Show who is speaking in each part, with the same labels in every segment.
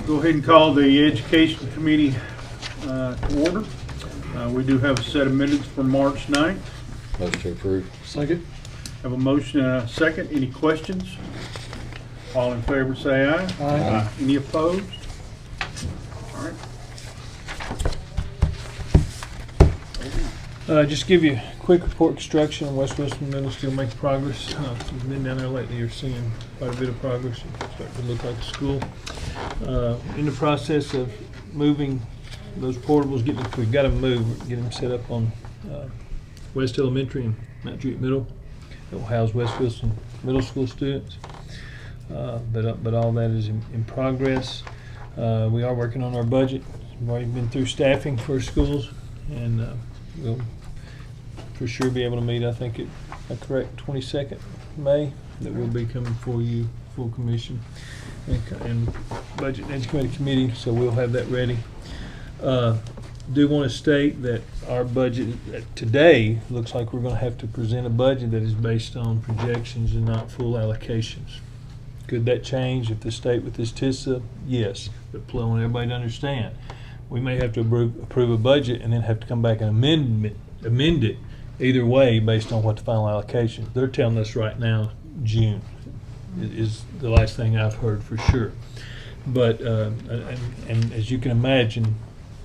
Speaker 1: Go ahead and call the Education Committee to order. We do have a set of minutes for March 9th.
Speaker 2: Motion to approve.
Speaker 3: Second.
Speaker 1: Have a motion and a second. Any questions? All in favor say aye.
Speaker 3: Aye.
Speaker 1: Any opposed? All right.
Speaker 3: Just give you a quick report. Construction on West Wilson Middle still making progress. If you've been down there lately, you're seeing quite a bit of progress. It's starting to look like a school. In the process of moving those portables, we've got to move, get them set up on West Elementary and Mount Juliet Middle. That will house West Wilson Middle School students. But all that is in progress. We are working on our budget. We've already been through staffing for schools, and we'll for sure be able to meet, I think, at correct 22nd May, that will be coming for you, full commission and budget and education committee, so we'll have that ready. Do want to state that our budget today looks like we're going to have to present a budget that is based on projections and not full allocations. Could that change if the state with this TISA? Yes, but I want everybody to understand, we may have to approve a budget and then have to come back and amend it either way based on what the final allocation. They're telling us right now June is the last thing I've heard for sure. But and as you can imagine,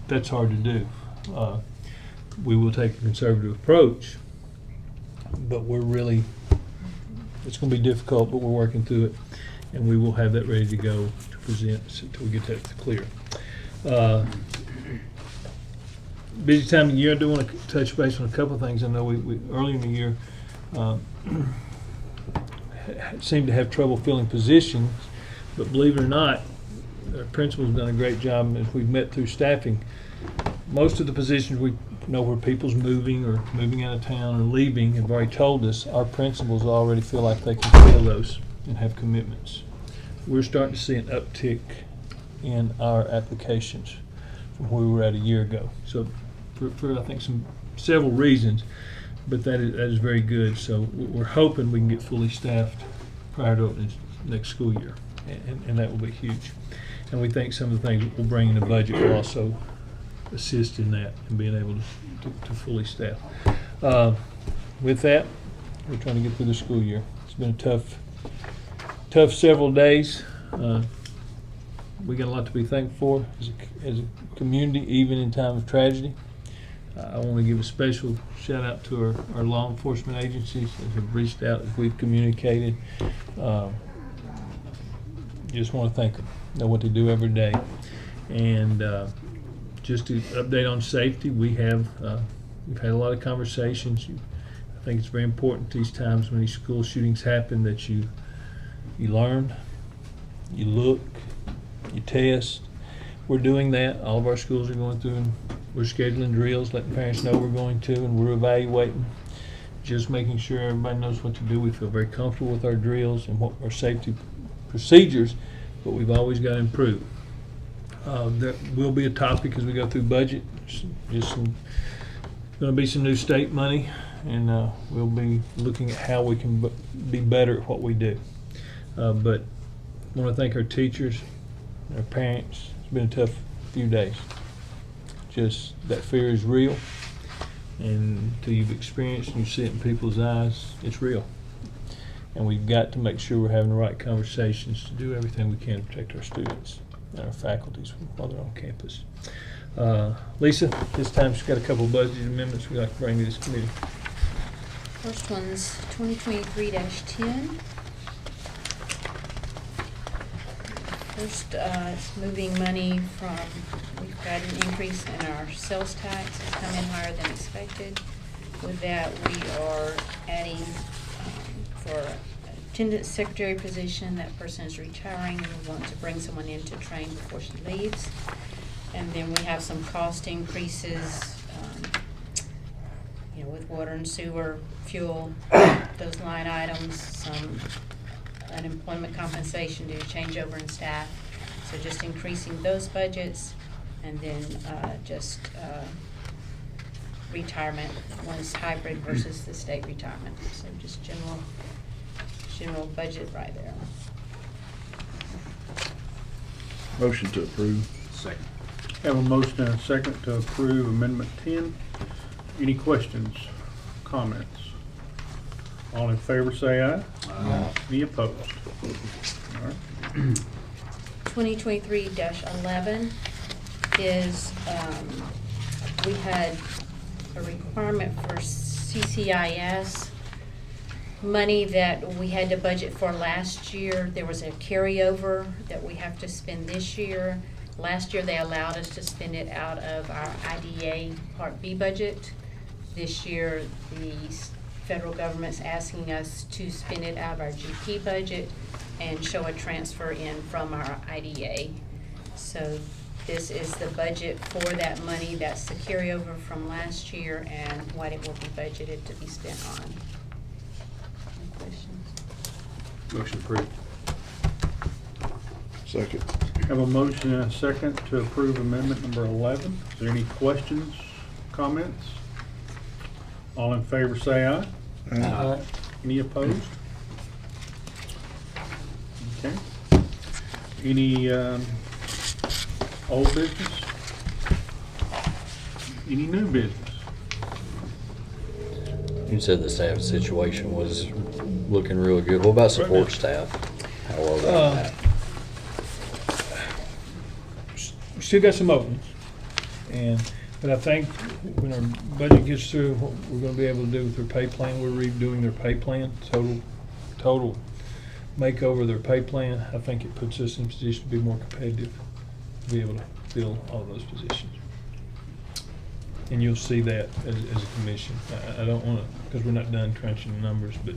Speaker 3: that's hard to do. We will take a conservative approach, but it's going to be difficult, but we're working through it, and we will have that ready to go to present until we get that clear. Busy time of year. I do want to touch base on a couple of things. I know we early in the year seemed to have trouble filling positions, but believe it or not, our principal's done a great job as we've met through staffing. Most of the positions we know where people's moving or moving out of town or leaving have already told us our principals already feel like they can fill those and have commitments. We're starting to see an uptick in our applications from where we were at a year ago. So for I think several reasons, but that is very good. So we're hoping we can get fully staffed prior to opening next school year, and that will be huge. And we think some of the things that we'll bring in the budget will also assist in that and being able to fully staff. With that, we're trying to get through the school year. It's been a tough several days. We got a lot to be thankful for as a community, even in time of tragedy. I want to give a special shout out to our law enforcement agencies that have reached out as we've communicated. Just want to thank them. Know what they do every day. And just to update on safety, we've had a lot of conversations. I think it's very important these times when these school shootings happen that you learn, you look, you test. We're doing that. All of our schools are going through, and we're scheduling drills, letting parents know we're going to, and we're evaluating, just making sure everybody knows what to do. We feel very comfortable with our drills and what our safety procedures, but we've always got to improve. There will be a topic as we go through budget. Just going to be some new state money, and we'll be looking at how we can be better at what we do. But I want to thank our teachers, our parents. It's been a tough few days. Just that fear is real, and until you've experienced and you see it in people's eyes, it's real. And we've got to make sure we're having the right conversations to do everything we can to protect our students and our faculties while they're on campus. Lisa, this time she's got a couple of budget amendments we'd like to bring to this committee.
Speaker 4: First one's 2023-10. First, it's moving money from, we've got an increase in our sales tax. It's come in higher than expected. With that, we are adding for attendance secretary position. That person is retiring, and we want to bring someone in to train before she leaves. And then we have some cost increases, with water and sewer, fuel, those line items, some unemployment compensation due to changeover in staff. So just increasing those budgets, and then just retirement. One is hybrid versus the state retirement. So just general budget right there.
Speaker 2: Motion to approve.
Speaker 5: Second.
Speaker 1: Have a motion and a second to approve Amendment 10. Any questions, comments? All in favor say aye.
Speaker 5: Aye.
Speaker 1: Any opposed? All right.
Speaker 4: 2023-11 is, we had a requirement for CCIS money that we had to budget for last year. There was a carryover that we have to spend this year. Last year, they allowed us to spend it out of our IDA Part B budget. This year, the federal government's asking us to spend it out of our GP budget and show a transfer in from our IDA. So this is the budget for that money. That's the carryover from last year and what it will be budgeted to be spent on. Any questions?
Speaker 5: Motion approved.
Speaker 2: Second.
Speaker 1: Have a motion and a second to approve amendment number 11. Is there any questions, comments? All in favor say aye.
Speaker 5: Aye.
Speaker 1: Any opposed? Okay. Any old business? Any new business?
Speaker 6: You said the staff situation was looking real good. What about support staff? How are they on that?
Speaker 3: We still got some openings, but I think when our budget gets through, what we're gonna be able to do with their pay plan, we're redoing their pay plan, total makeover of their pay plan. I think it puts us in a position to be more competitive, to be able to fill all those positions. And you'll see that as a commission. I don't wanna, because we're not done crunching the numbers, but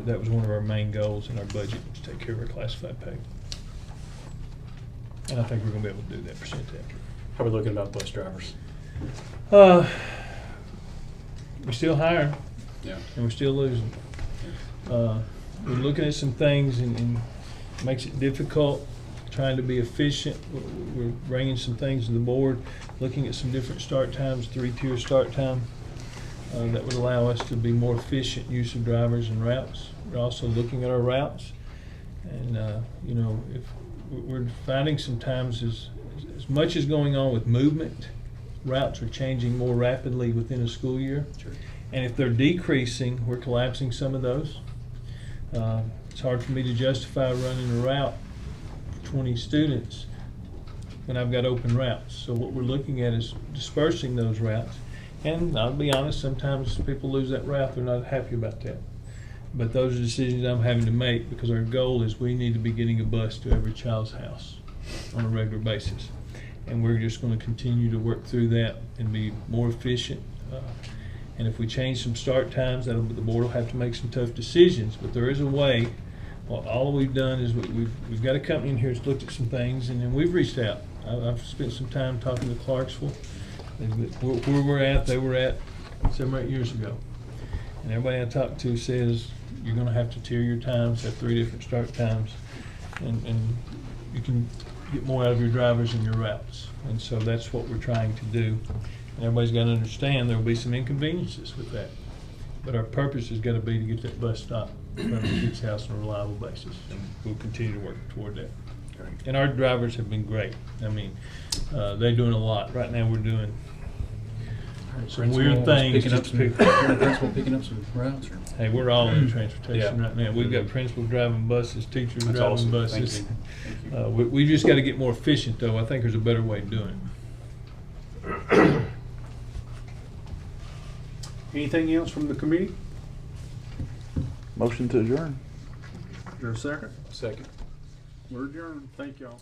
Speaker 3: that was one of our main goals in our budget, to take care of our classified pay. And I think we're gonna be able to do that percent after.
Speaker 5: How are we looking about bus drivers?
Speaker 3: We're still hiring
Speaker 5: Yeah.
Speaker 3: and we're still losing. We're looking at some things and it makes it difficult, trying to be efficient. We're bringing some things to the board, looking at some different start times, 3-tier start time, that would allow us to be more efficient use of drivers and routes. We're also looking at our routes, and you know, if we're finding sometimes as much as going on with movement, routes are changing more rapidly within a school year.
Speaker 5: Sure.
Speaker 3: And if they're decreasing, we're collapsing some of those. It's hard for me to justify running a route for 20 students when I've got open routes. So what we're looking at is dispersing those routes. And I'll be honest, sometimes people lose that route, they're not happy about that. But those are decisions I'm having to make, because our goal is we need to be getting a bus to every child's house on a regular basis. And we're just going to continue to work through that and be more efficient. And if we change some start times, the board will have to make some tough decisions. But there is a way. Well, all we've done is we've got a company in here that's looked at some things, and then we've reached out. I've spent some time talking to Clarksville. Where we're at, they were at 7 or 8 years ago. And everybody I talked to says you're going to have to tier your times, have 3 different start times, and you can get more out of your drivers and your routes. And so that's what we're trying to do. And everybody's got to understand there will be some inconveniences with that. But our purpose has got to be to get that bus stop from the kid's house on a reliable basis. And we'll continue to work toward that.
Speaker 5: Great.
Speaker 3: And our drivers have been great. I mean, they're doing a lot. Right now we're doing some weird things.
Speaker 5: Picking up
Speaker 3: just
Speaker 5: some,
Speaker 3: to pick-
Speaker 5: principal picking up some routes. Or?
Speaker 3: Hey, we're all in transportation
Speaker 5: Yeah.
Speaker 3: right now. We've got principals driving buses, teachers
Speaker 5: That's
Speaker 3: driving
Speaker 5: awesome.
Speaker 3: buses.
Speaker 5: Thank you. Thank you.
Speaker 3: We just got to get more efficient, though. I think there's a better way of doing it.
Speaker 1: Anything else from the committee?
Speaker 2: Motion to adjourn.
Speaker 1: Is there a second?
Speaker 5: Second.
Speaker 1: We're adjourned. Thank y'all.